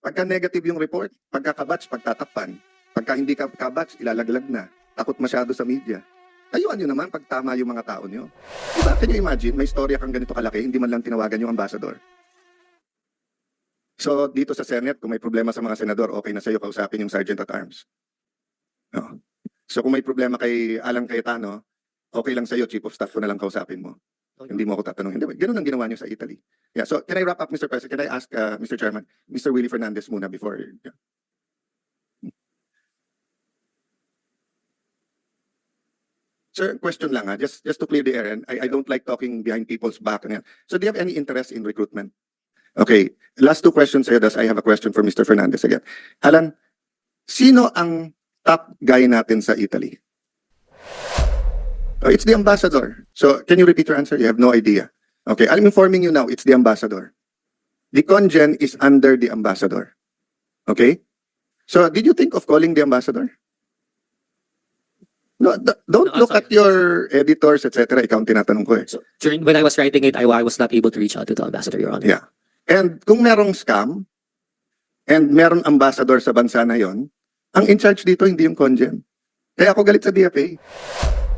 Pagka negative yung report, pagka kabatch, pagtatakpan. Pagka hindi ka kabatch, ilalaglag na. Takot masyado sa media. Tayuan nyo naman pag tama yung mga tao nyo. Diba? Can you imagine, may storya kang ganito kalaki, hindi man lang tinawagan yung ambassador. So, dito sa Senate, kung may problema sa mga senador, okay na sa'yo kausapin yung Sergeant at Arms. No. So, kung may problema kay Alan Cayetano, okay lang sa'yo, Chief of Staff ko na lang kausapin mo. Hindi mo ako tatanungin. Ganun ang ginawa niyo sa Italy. Yeah, so can I wrap up, Mr. President? Can I ask, Mr. Chairman, Mr. Willie Fernandez muna before... Yeah. Sir, question lang just to clear the air, and I don't like talking behind people's back. So do you have any interest in recruitment? Okay, last two questions sa'yo, I have a question for Mr. Fernandez again. Alan, sino ang top guy natin sa Italy? Oh, it's the ambassador. So can you repeat your answer? You have no idea. Okay, I'm informing you now, it's the ambassador. The congen is under the ambassador. Okay? So did you think of calling the ambassador? No, don't look at your editors, etc. Ikaw ang tinatanong ko eh. So when I was writing it, I was not able to reach out to the ambassador, Your Honor. Yeah. And kung merong scam, and merong ambassador sa bansa na yon, ang in charge dito hindi yung congen. Kaya ako galit sa DFA.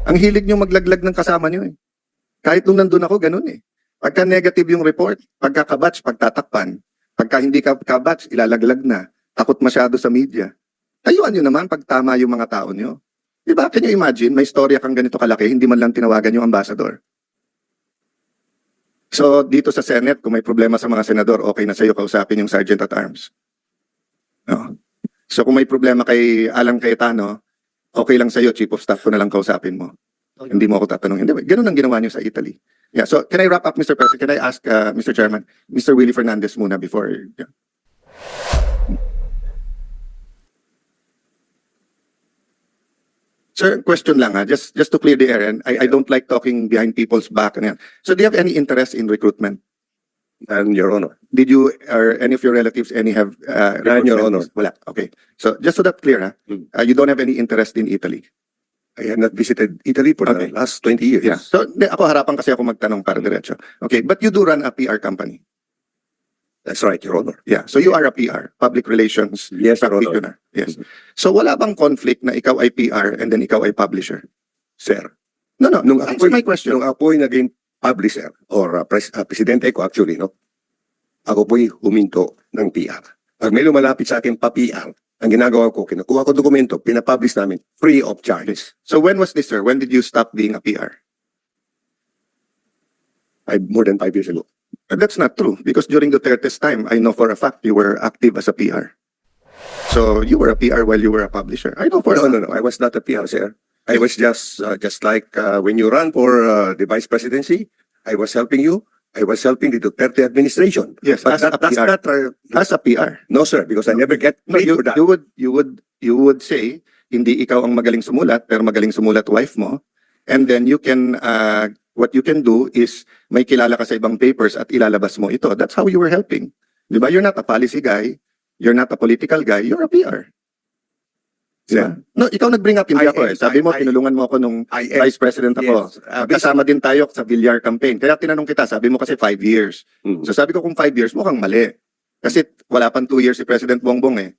Ang hilig nyo maglaglag ng kasama nyo eh. Kahit nung nandun ako, ganun eh. Pagka negative yung report, pagka kabatch, pagtatakpan. Pagka hindi ka kabatch, ilalaglag na. Takot masyado sa media. Tayuan nyo naman pag tama yung mga tao nyo. Diba? Can you imagine, may storya kang ganito kalaki, hindi man lang tinawagan yung ambassador. So, dito sa Senate, kung may problema sa mga senador, okay na sa'yo kausapin yung Sergeant at Arms. No. So, kung may problema kay Alan Cayetano, okay lang sa'yo, Chief of Staff ko na lang kausapin mo. Hindi mo ako tatanungin. Ganun ang ginawa niyo sa Italy. Yeah, so can I wrap up, Mr. President? Can I ask, Mr. Chairman, Mr. Willie Fernandez muna before... Yeah. Sir, question lang just to clear the air, and I don't like talking behind people's back. So do you have any interest in recruitment? And Your Honor. Did you or any of your relatives have Your Honor. Wala. Okay. So just so that clear, you don't have any interest in Italy. I have not visited Italy for Okay. the last 20 years. Yeah. So ako harapan kasi ako magtanong para diretso. Okay, but you do run a PR company. That's right, Your Honor. Yeah. So you are a PR, public relations Yes, Your Honor. practitioner. Yes. So wala bang conflict na ikaw ay PR and then ikaw ay publisher? Sir, No, nung answer my question. nung ako ay naging publisher or presidente ko actually, no? Ako po'y huminto ng PR. Pag may lumalapit sa akin pa-PR, ang ginagawa ko, kinukuha ko dokumento, pinapublish namin, free of charge. So when was this, sir? When did you stop being a PR? More than 5 years ago. That's not true because during Duterte's time, I know for a fact you were active as a PR. So you were a PR while you were a publisher. I know for a No, fact. I was not a PR, sir. I was just like when you run for the vice presidency, I was helping you. I was helping the Duterte administration. Yes, But as a that's PR. not, As a PR. no, sir, because I never get No, paid for that. you would say hindi ikaw ang magaling sumulat pero magaling sumulat wife mo, and then you can what you can do is may kilala ka sa ibang papers at ilalabas mo ito. That's how you were helping. 'Di ba? You're not a policy guy, you're not a political guy, you're a PR. Diba? No, ikaw nag-bring up, hindi ako eh. Sabi mo, tinulungan mo ako nung I vice president ako. Yes. Kasama din tayo sa Villar campaign. Kaya tinanong kita, sabi mo kasi 5 years. So sabi ko kung 5 years, mukhang mali. Kasi wala pang 2 years si President Bongbong eh.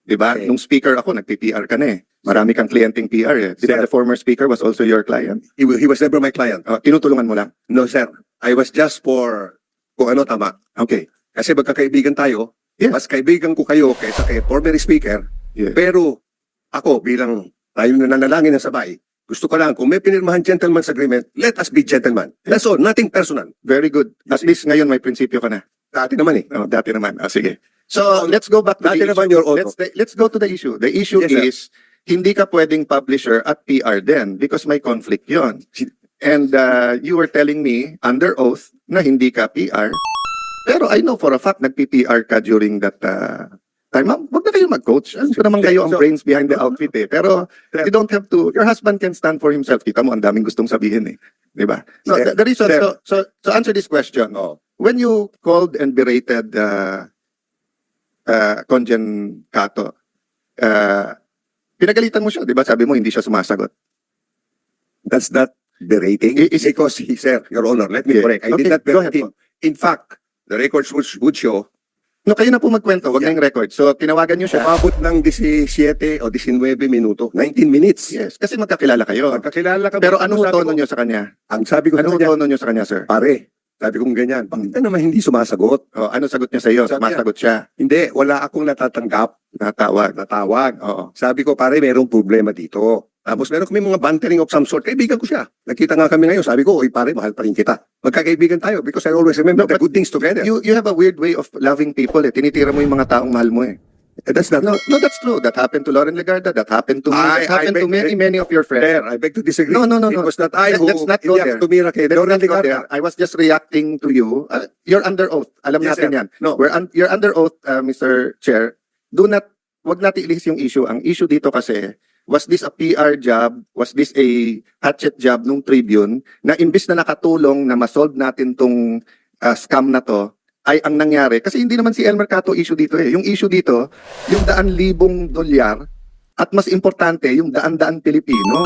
Diba? Okay. Nung speaker ako, nagpi-PR ka na eh. Marami kang klienteng PR eh. Diba Sir. the former speaker was also your client? He was never my client. Tinutulungan mo lang. No, sir. I was just for kung ano tama. Okay. Kasi magkakaibigan tayo. Yes. Mas kaibigan ko kayo kaysa kay former speaker. Yes. Pero ako bilang tayo nananalangin ng sabay, gusto ko lang, kung may pinirmahan gentleman's agreement, let us be gentlemen. That's all. Nothing personal. Very good. At least ngayon may prinsipyo ka na. Dati naman eh. Dati naman. Sige. So, let's go back to Dati the naman, issue. Your Honor. Let's go to the issue. The issue Yes, sir. is, hindi ka pwedeng publisher at PR din because may conflict yon. And you were telling me under oath na hindi ka PR. Pero I know for a fact nagpi-PR ka during that time. Ma'am, wag na kayo mag-coach. Alam ko naman kayo ang brains behind the outfit eh. Pero you don't have to, your husband can stand for himself. Kita mo, ang daming gustong sabihin eh. Di ba? No, the reason, Sir. so answer this question. Oh. When you called and berated Conjen Cato, pinagalitan mo siya, di ba? Sabi mo, hindi siya sumasagot. That's not berating. Is it- Because he, sir, Your Honor, let me Yeah. correct. I Okay, did not go ahead berate him. In fact, the records would show No, kayo na po magkwento, wag na yung record. So, tinawagan niyo siya. Umabot ng 17 o 19 minuto. 19 minutes. Yes, kasi magkakilala kayo. Magkakilala kami. Pero anong sabi tono ko? niyo sa kanya? Ang sabi ko sa Anong kanya, tono niyo sa kanya, sir? pare, sabi kong ganyan, bakit ka naman hindi sumasagot? Oh, ano sagot niya sa iyo? Sabi niya, Sumasagot siya. Hindi, wala akong natatanggap. Natawag. Oo. Sabi ko, pare, merong problema dito. Tapos meron kami mga bantering of some sort. Kaibigan ko siya. Nakita nga kami ngayon. Sabi ko, oy pare, mahal pa rin kita. Magkakaibigan tayo because I always remember No, the but good things together. You have a weird way of loving people eh. Tinitira mo yung mga taong mahal mo eh. That's not No, that's true. That happened to Lauren Legarda. That happened to me. I That happened to beg- many of your friends. fair. I beg to disagree. No. It was not I who Let's not go hindi there. ako tumira kay Let's Lauren not go Legarda. there. I was just reacting to you. You're under oath. Alam Yes, natin sir. yan. No. You're under oath, Mr. Chair. Wag natin ilihis yung issue. Ang issue dito kasi, was this a PR job? Was this a hatchet job nung Tribune na imbis na nakatulong na masolve natin tong scam na to, ay ang nangyari. Kasi hindi naman si El Mercato issue dito eh. Yung issue dito, yung 100,000 dolyar at mas importante, yung 100,000 Pilipino.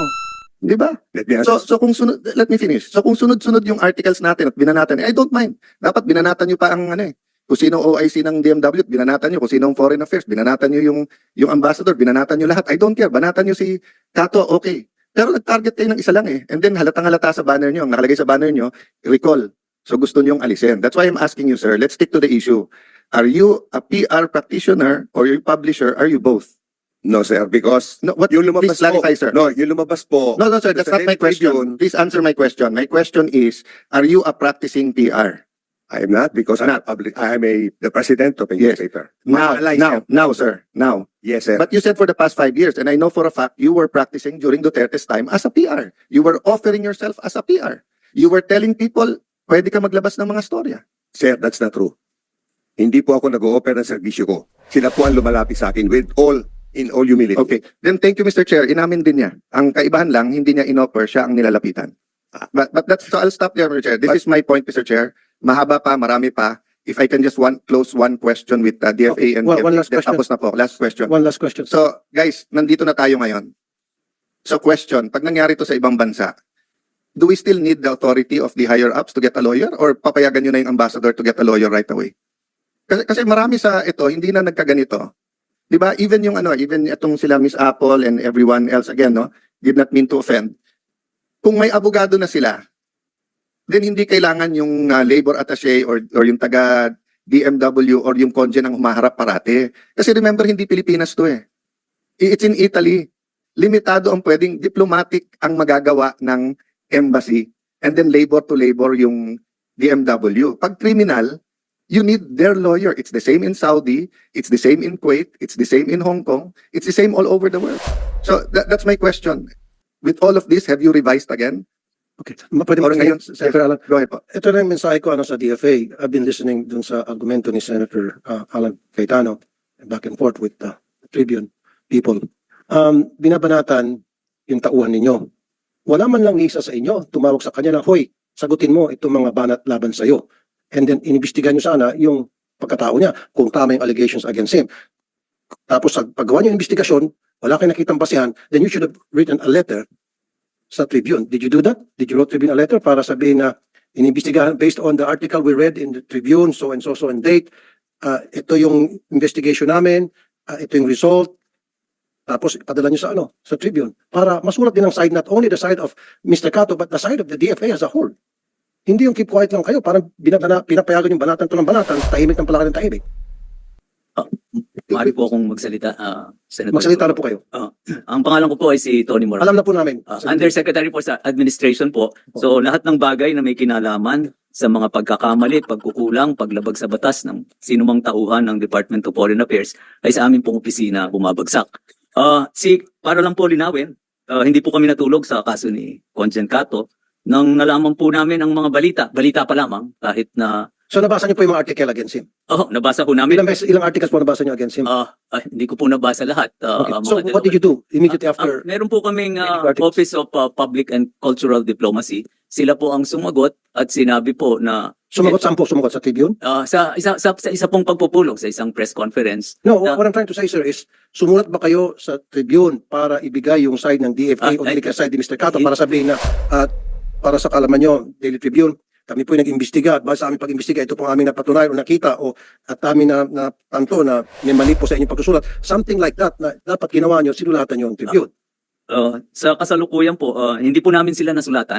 Di ba? Let me ask- So kung sunod, let me finish. So kung sunod-sunod yung articles natin at binanatan, I don't mind. Dapat binanatan nyo pa ang ano eh. Kung sino OIC ng DMW, binanatan nyo. Kung sino ang Foreign Affairs, binanatan nyo yung ambassador, binanatan nyo lahat. I don't care. Banatan nyo si Kato, okay. Pero nag-target kayo ng isa lang eh. And then halatang halata sa banner nyo. Ang nakalagay sa banner nyo, recall. So gusto nyo alisin. That's why I'm asking you, sir. Let's stick to the issue. Are you a PR practitioner or your publisher? Are you both? No, sir, because No, what, yung lumabas please clarify, po, sir. No, yung lumabas po. No, sir, that's sa not my Daily question. Tribune, Please answer my question. My question is, are you a practicing PR? I am not because Not. I am the president of a Yes. newspaper. Now, Maalay, sir. sir. Now. Yes, sir. But you said for the past 5 years, and I know for a fact you were practicing during Duterte's time as a PR. You were offering yourself as a PR. You were telling people, pwede ka maglabas ng mga storya. Sir, that's not true. Hindi po ako nag-o-offer ng serbisyo ko. Sila po ang lumalapit sa akin in all humility. Okay. Then thank you, Mr. Chair. Inamin din niya. Ang kaibahan lang, hindi niya inoffer, siya ang nilalapitan. But that's, so I'll stop there, Mr. Chair. This is my point, Mr. Chair. Mahaba pa, marami pa. If I can just close one question with DFA and One DFA, last then question. tapos na po. Last question. One last question. So, guys, nandito na tayo ngayon. So, question, pag nangyari to sa ibang bansa, do we still need the authority of the higher-ups to get a lawyer or papayagan nyo na yung ambassador to get a lawyer right away? Kasi marami sa ito, hindi na nagkaganito. Di ba? Even itong sila Miss Apple and everyone else, again, no, did not mean to offend. Kung may abogado na sila, then hindi kailangan yung labor attaché or yung taga DMW or yung conjen ang humaharap parate. Kasi remember, hindi Pilipinas to eh. It's in Italy. Limitado ang pwedeng diplomatic ang magagawa ng embassy and then labor to labor yung DMW. Pag criminal, you need their lawyer. It's the same in Saudi, it's the same in Kuwait, it's the same in Hong Kong, it's the same all over the world. So that's my question. With all of this, have you revised again? Okay. Pwede Or mo ngayon, ngayon, Senator Alan. Go ahead po. Ito na yung mensahe ko sa DFA. I've been listening dun sa argumento ni Senator Alan Cayetano back and forth with the Tribune people. Binabanatan yung tauhan ninyo. Wala man lang ni isa sa inyo tumawag sa kanya na, hoy, sagutin mo itong mga banat laban sa iyo. And then inimbestigahan nyo sana yung pagkatao niya kung tama yung allegations against him. Tapos paggawa niyo yung investigasyon, wala kayong nakitang basihan, then you should have written a letter sa Tribune. Did you do that? Did you wrote Tribune a letter para sabihin na inimbestigahan based on the article we read in the Tribune, so and so and date, ito yung investigation namin, ito yung result, tapos ipadala nyo sa Tribune para masulat din ang side, not only the side of Mr. Cato, but the side of the DFA as a whole. Hindi yung keep quiet lang kayo, parang pinapayagan yung banatan to ng banatan, tahimik ng palakad ng tahimik. Maaari po akong magsalita, Senator. Magsalita na po kayo. Ang pangalan ko po ay si Tony Morales. Alam na po namin. Undersecretary po sa Administration po. So lahat ng bagay na may kinalaman sa mga pagkakamali, pagkukulang, paglabag sa batas ng sinumang tauhan ng Department of Foreign Affairs ay sa aming pong opisina bumabagsak. Para lang po linawin, hindi po kami natulog sa kaso ni Conjen Cato nang nalaman po namin ang mga balita pa lamang kahit na So nabasa niyo po yung mga article against him. nabasa ko namin. Ilang articles po nabasa niyo against him? Hindi ko po nabasa lahat. Okay. So what did you do immediately after? Meron po kaming articles? Office of Public and Cultural Diplomacy. Sila po ang sumagot at sinabi po na Sumagot saan po? Sumagot sa Tribune? sa isa pong pagpupulong sa isang press conference. No, what I'm trying to say, sir, is sumulat ba kayo sa Tribune para ibigay yung side ng DFA o ay, side ni Mr. Cato para sabihin na para sa kalaman nyo, Daily Tribune, kami po yung nag-imbestiga at base sa aming pag-imbestiga, ito pong aming napatunayan o nakita o at amin na tanto na may mali po sa inyong pagsusulat. Something like that na dapat ginawa nyo, sinulatan nyo ang Tribune. Sa kasalukuyan po, hindi po namin sila nasulatan.